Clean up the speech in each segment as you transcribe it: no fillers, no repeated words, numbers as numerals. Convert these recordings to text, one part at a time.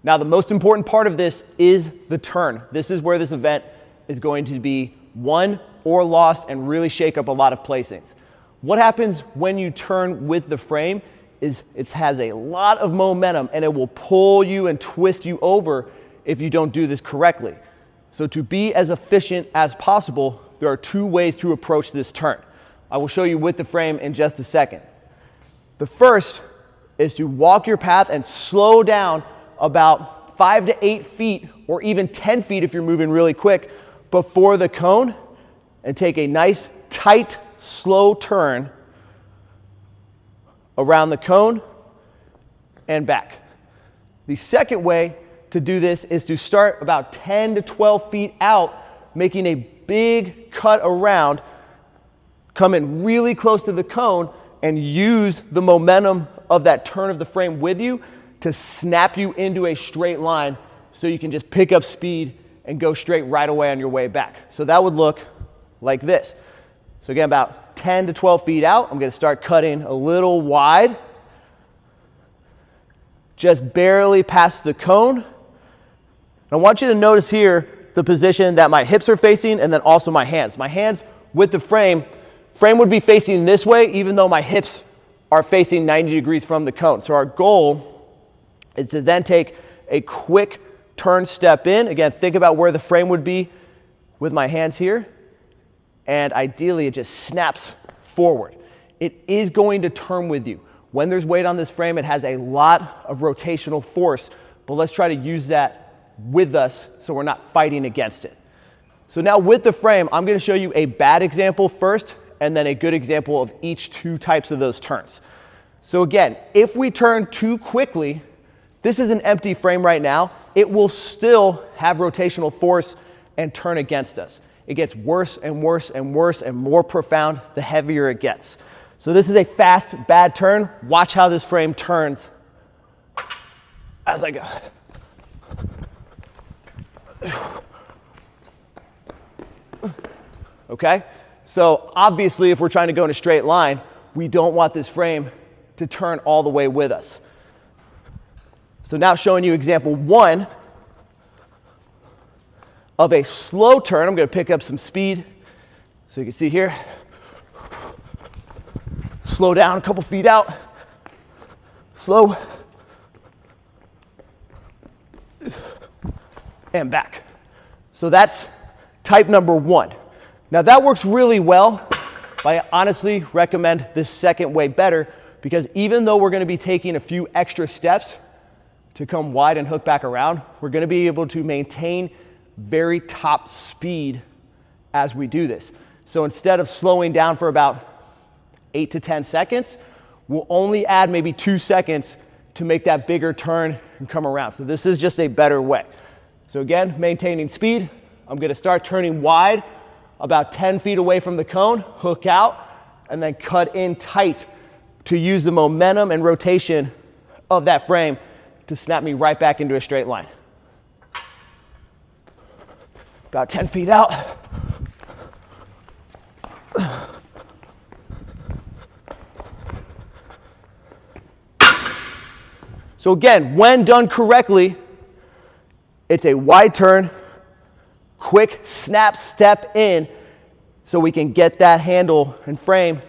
Now, the most important part of this is the turn. This is where this event is going to be won or lost and really shake up a lot of placings. What happens when you turn with the frame is it has a lot of momentum and it will pull you and twist you over if you don't do this correctly. So to be as efficient as possible, there are two ways to approach this turn. I will show you with the frame in just a second. The first is to walk your path and slow down about 5 to 8 feet or even 10 feet if you're moving really quick before the cone, and take a nice tight slow turn around the cone and back. The second way to do this is to start about 10 to 12 feet out, making a big cut around, come in really close to the cone, and use the momentum of that turn of the frame with you to snap you into a straight line so you can just pick up speed and go straight right away on your way back. So that would look like this. So again, about 10 to 12 feet out, I'm going to start cutting a little wide, just barely past the cone. I want you to notice here the position that my hips are facing and then also my hands. My hands with the frame would be facing this way even though my hips are facing 90 degrees from the cone. So our goal is to then take a quick turn step in. Again, think about where the frame would be with my hands here. And ideally, it just snaps forward. It is going to turn with you. When there's weight on this frame, it has a lot of rotational force, but let's try to use that with us so we're not fighting against it. So now with the frame, I'm going to show you a bad example first, and then a good example of each two types of those turns. So again, if we turn too quickly, this is an empty frame right now, it will still have rotational force and turn against us. It gets worse and worse and worse and more profound the heavier it gets. So this is a fast, bad turn. Watch how this frame turns as I go. Okay? So obviously, if we're trying to go in a straight line, we don't want this frame to turn all the way with us. So now showing you example one of a slow turn. I'm going to pick up some speed. So you can see here, slow down a couple feet out, slow, and back. So that's type number one. Now that works really well, but I honestly recommend this second way better, because even though we're going to be taking a few extra steps to come wide and hook back around, we're going to be able to maintain very top speed as we do this. So instead of slowing down for about 8 to 10 seconds, we'll only add maybe 2 seconds to make that bigger turn and come around. So this is just a better way. So again, maintaining speed, I'm going to start turning wide about 10 feet away from the cone, hook out, and then cut in tight to use the momentum and rotation of that frame to snap me right back into a straight line. About 10 feet out. So again, when done correctly, it's a wide turn, quick snap step in so we can get that handle and frame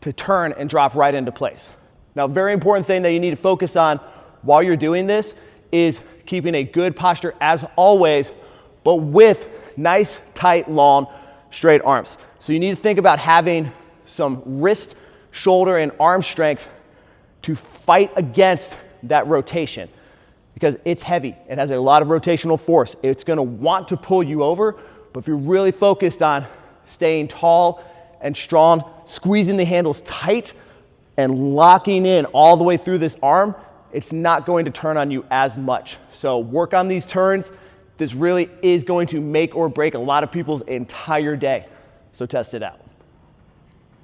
to turn and drop right into place. Now, a very important thing that you need to focus on while you're doing this is keeping a good posture as always, but with nice, tight, long, straight arms. So you need to think about having some wrist, shoulder, and arm strength to fight against that rotation, because it's heavy. It has a lot of rotational force. It's going to want to pull you over, but if you're really focused on staying tall and strong, squeezing the handles tight and locking in all the way through this arm, it's not going to turn on you as much. So work on these turns. This really is going to make or break a lot of people's entire day. So test it out.